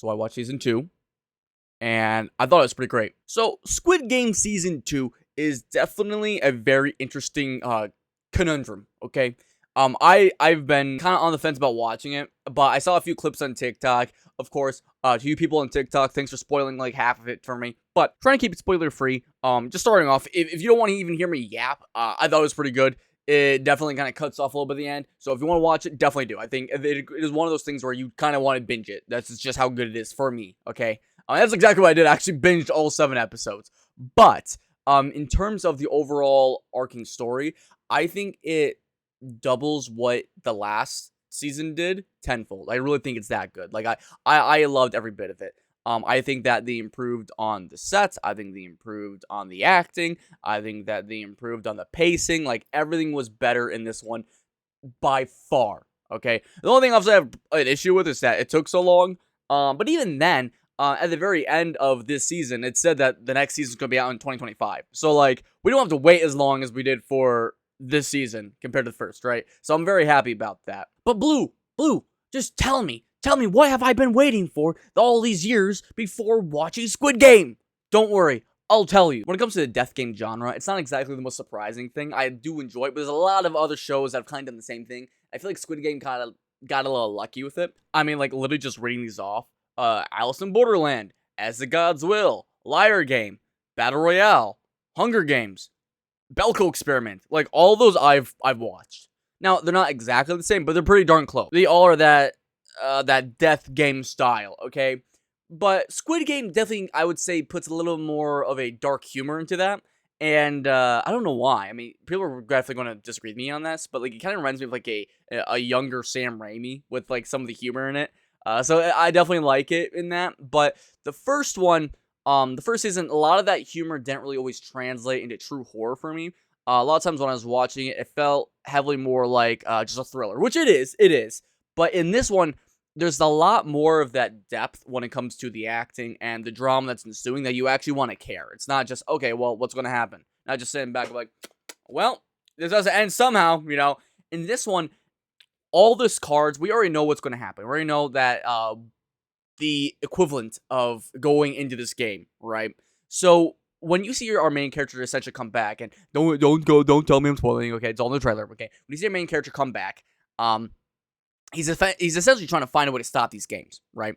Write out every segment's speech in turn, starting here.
So I watched season 2, and I thought it was pretty great. So Squid Game season 2 is definitely a very interesting conundrum, okay? I've been kind of on the fence about watching it, but I saw a few clips on TikTok. Of course, to you people on TikTok, thanks for spoiling like half of it for me. But trying to keep it spoiler free. Just starting off, if you don't want to even hear me yap, I thought it was pretty good. It definitely kind of cuts off a little bit at the end. So if you want to watch it, definitely do. I think it is one of those things where you kind of want to binge it. That's just how good it is for me, okay? That's exactly what I did. I actually binged all 7 episodes. But in terms of the overall arcing story, I think it doubles what the last season did tenfold. I really think it's that good. Like I loved every bit of it. I think that they improved on the sets. I think they improved on the acting. I think that they improved on the pacing. Like everything was better in this one by far. Okay. The only thing I have an issue with is that it took so long. But even then, at the very end of this season, it said that the next season is going to be out in 2025. So like we don't have to wait as long as we did for this season compared to the first, right? So I'm very happy about that. But Blue, just tell me what have I been waiting for all these years before watching Squid Game? Don't worry, I'll tell you. When it comes to the death game genre, it's not exactly the most surprising thing. I do enjoy it, but there's a lot of other shows that have kind of done the same thing. I feel like Squid Game kind of got a little lucky with it. I mean, like literally just reading these off. Alice in Borderland, As the Gods Will, Liar Game, Battle Royale, Hunger Games, Belko Experiment, like all those I've watched. Now they're not exactly the same, but they're pretty darn close. They all are that death game style, okay? But Squid Game definitely, I would say, puts a little more of a dark humor into that. And I don't know why. I mean, people are definitely going to disagree with me on this, but like it kind of reminds me of like a younger Sam Raimi with like some of the humor in it. So I definitely like it in that. But the first one, the first season, a lot of that humor didn't really always translate into true horror for me. A lot of times when I was watching it, it felt heavily more like just a thriller, which it is. But in this one, there's a lot more of that depth when it comes to the acting and the drama that's ensuing that you actually want to care. It's not just, okay, well, what's going to happen? Not just sitting back like, well, this doesn't end somehow, you know? In this one, all this cards, we already know what's going to happen. We already know that the equivalent of going into this game, right? So when you see our main character essentially come back, and don't tell me I'm spoiling, okay? It's all in the trailer, okay? When you see your main character come back, he's essentially trying to find a way to stop these games, right?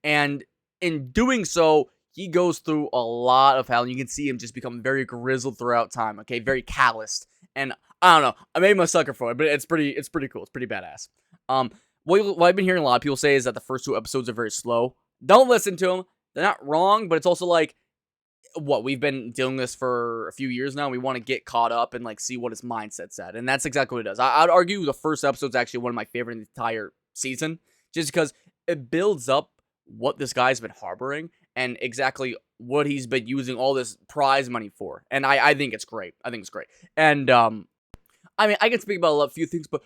And in doing so, he goes through a lot of hell, and you can see him just become very grizzled throughout time, okay? Very calloused, and I don't know. I made him a sucker for it, but it's pretty cool. It's pretty badass. What I've been hearing a lot of people say is that the first 2 episodes are very slow. Don't listen to them. They're not wrong, but it's also like, what, we've been doing this for a few years now. We want to get caught up and like see what his mindset's at, and that's exactly what it does. I'd argue the first episode's actually one of my favorite in the entire season, just because it builds up what this guy's been harboring and exactly what he's been using all this prize money for. And I think it's great. And I mean, I can speak about a few things, but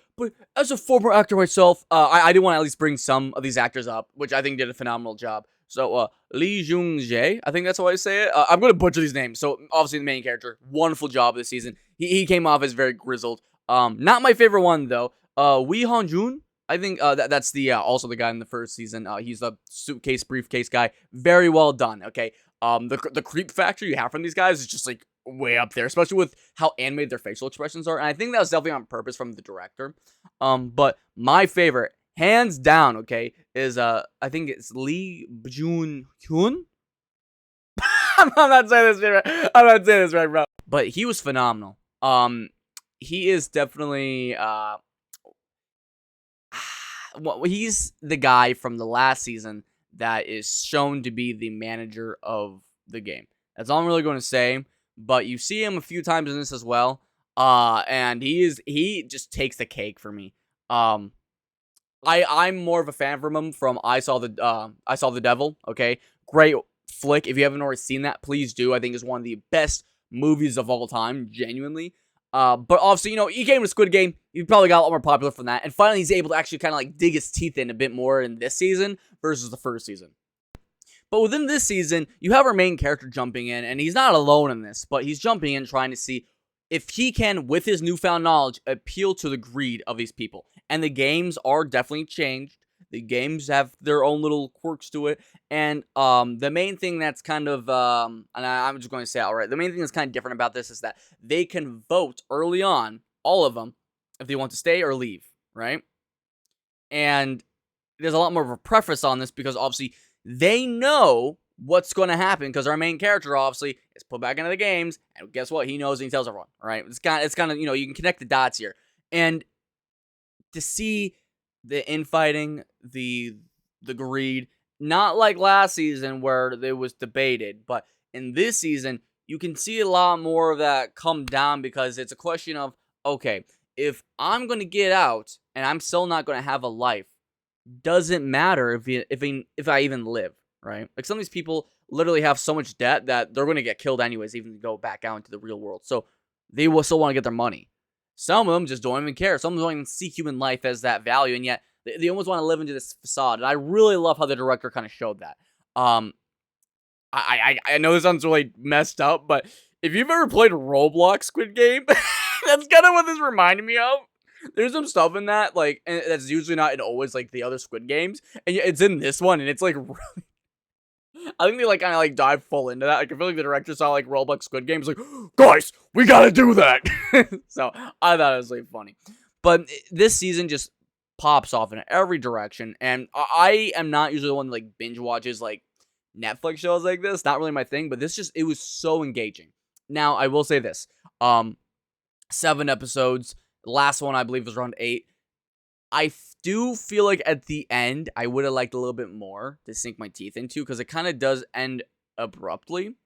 as a former actor myself, I do want to at least bring some of these actors up, which I think did a phenomenal job. So, Lee Jung-jae, I think that's how I say it. I'm going to butcher these names. So, obviously, the main character, wonderful job this season. He came off as very grizzled. Not my favorite one, though. Wee Han-jun, I think that's the also the guy in the first season. He's the briefcase guy. Very well done, okay? The creep factor you have from these guys is just, like, way up there, especially with how animated their facial expressions are. And I think that was definitely on purpose from the director. But my favorite, hands down, okay, is I think it's Lee Jun-hyun. I'm not saying this right, bro. But he was phenomenal. He is definitely well, he's the guy from the last season that is shown to be the manager of the game. That's all I'm really going to say. But you see him a few times in this as well. And he just takes the cake for me. I'm more of a fan from him from I Saw the Devil, okay? Great flick. If you haven't already seen that, please do. I think it's one of the best movies of all time, genuinely. But obviously, you know, he came to Squid Game. He probably got a lot more popular from that. And finally, he's able to actually kind of like dig his teeth in a bit more in this season versus the first season. But within this season, you have our main character jumping in, and he's not alone in this, but he's jumping in trying to see if he can, with his newfound knowledge, appeal to the greed of these people. And the games are definitely changed. The games have their own little quirks to it, and the main thing that's kind of and I'm just going to say it outright. The main thing that's kind of different about this is that they can vote early on, all of them, if they want to stay or leave, right? And there's a lot more of a preface on this because obviously they know what's going to happen because our main character obviously is put back into the games, and guess what? He knows and he tells everyone. All right, it's kind of you can connect the dots here, and to see the infighting, the greed, not like last season where it was debated, but in this season you can see a lot more of that come down because it's a question of, okay, if I'm going to get out and I'm still not going to have a life, doesn't matter if I even live, right? Like some of these people literally have so much debt that they're going to get killed anyways, even to go back out into the real world. So they will still want to get their money. Some of them just don't even care. Some of them don't even see human life as that value, and yet they almost want to live into this facade. And I really love how the director kind of showed that. I know this sounds really messed up, but if you've ever played Roblox Squid Game, that's kind of what this reminded me of. There's some stuff in that, like, and that's usually not in always, like, the other Squid Games, and it's in this one, and it's, like, really, I think they, like, kind of, like, dive full into that. Like, I feel like the director saw, like, Roblox Squid Games, like, guys, we gotta do that! So, I thought it was, like, funny. But this season just pops off in every direction, and I am not usually the one that, like, binge watches, like, Netflix shows like this. Not really my thing, but it was so engaging. Now, I will say this. 7 episodes. The last one, I believe, was around 8. I do feel like at the end, I would have liked a little bit more to sink my teeth into, because it kind of does end abruptly.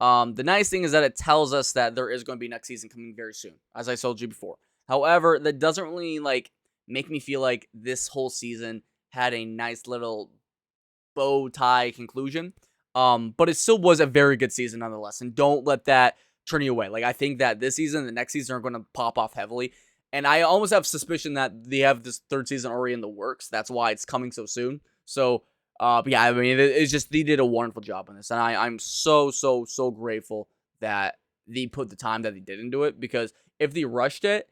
The nice thing is that it tells us that there is going to be next season coming very soon, as I told you before. However, that doesn't really, like, make me feel like this whole season had a nice little bow tie conclusion. But it still was a very good season nonetheless, and don't let that turn you away. Like, I think that this season and the next season are going to pop off heavily. And I almost have suspicion that they have this 3rd season already in the works. That's why it's coming so soon. So, but yeah, I mean, it's just, they did a wonderful job on this. And I'm so grateful that they put the time that they did into it. Because if they rushed it,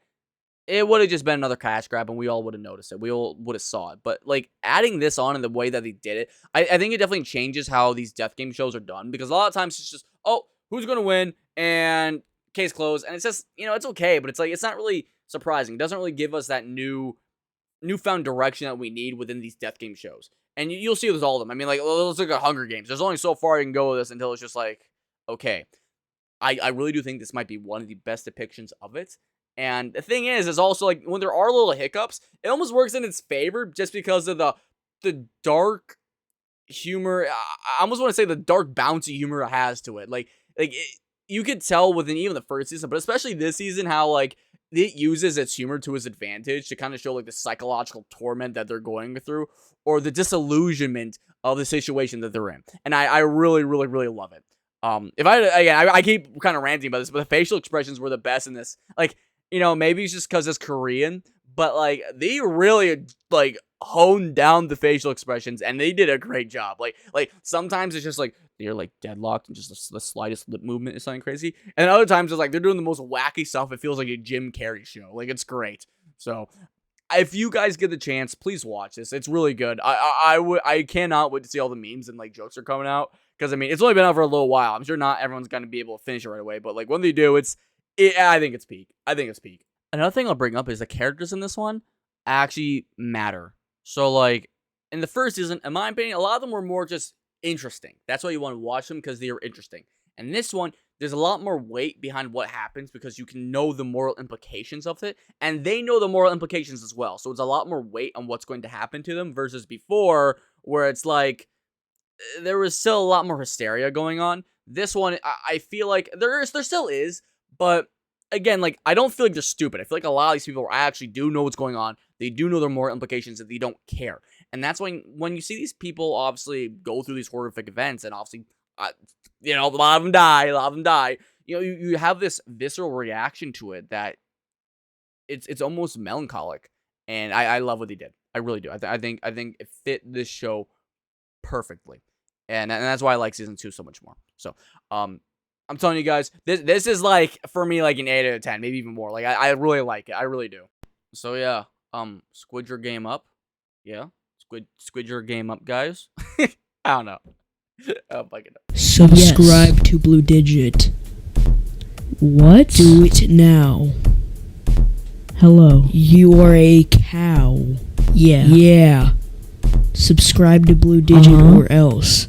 it would have just been another cash grab and we all would have noticed it. We all would have saw it. But, like, adding this on in the way that they did it, I think it definitely changes how these death game shows are done. Because a lot of times it's just, oh, who's going to win? And case closed. And it's just, it's okay. But it's like, it's not really surprising. It doesn't really give us that newfound direction that we need within these death game shows. And you'll see with all of them. I mean, like, let's look at Hunger Games. There's only so far you can go with this until it's just like, okay, I really do think this might be one of the best depictions of it. And the thing is also, like, when there are little hiccups, it almost works in its favor just because of the dark humor. I almost want to say the dark bouncy humor it has to it. You could tell within even the 1st season, but especially this season, how, like, it uses its humor to its advantage to kind of show, like, the psychological torment that they're going through or the disillusionment of the situation that they're in. And I really love it. I keep kind of ranting about this, but the facial expressions were the best in this. Like, maybe it's just because it's Korean, but, like, they really, like, honed down the facial expressions, and they did a great job. Like sometimes it's just, like, they're, like, deadlocked, and just the slightest lip movement is something crazy. And other times it's, like, they're doing the most wacky stuff. It feels like a Jim Carrey show. Like, it's great. So, if you guys get the chance, please watch this. It's really good. I cannot wait to see all the memes and, like, jokes are coming out. Because, I mean, it's only been out for a little while. I'm sure not everyone's going to be able to finish it right away. But, like, when they do, I think it's peak. Another thing I'll bring up is the characters in this one actually matter. So, like, in the 1st season, in my opinion, a lot of them were more just interesting. That's why you want to watch them, because they are interesting. And this one, there's a lot more weight behind what happens because you can know the moral implications of it. And they know the moral implications as well. So it's a lot more weight on what's going to happen to them versus before, where it's like, there was still a lot more hysteria going on. This one, I feel like there still is, but again, like, I don't feel like they're stupid. I feel like a lot of these people actually do know what's going on. They do know their moral implications, that they don't care. And that's when you see these people obviously go through these horrific events, and obviously, a lot of them die. You have this visceral reaction to it that it's almost melancholic, and I love what they did. I really do. I think it fit this show perfectly, and that's why I like season 2 so much more. So, I'm telling you guys, this is, like, for me, like, an 8 out of 10, maybe even more. Like, I really like it. I really do. So, yeah, Squid Your Game up. Yeah, Squid your game up, guys. I don't know. Oh my god. Subscribe to Blue Digit. What? Do it now. Hello. You are a cow. Yeah. Yeah. Subscribe to Blue Digit or else.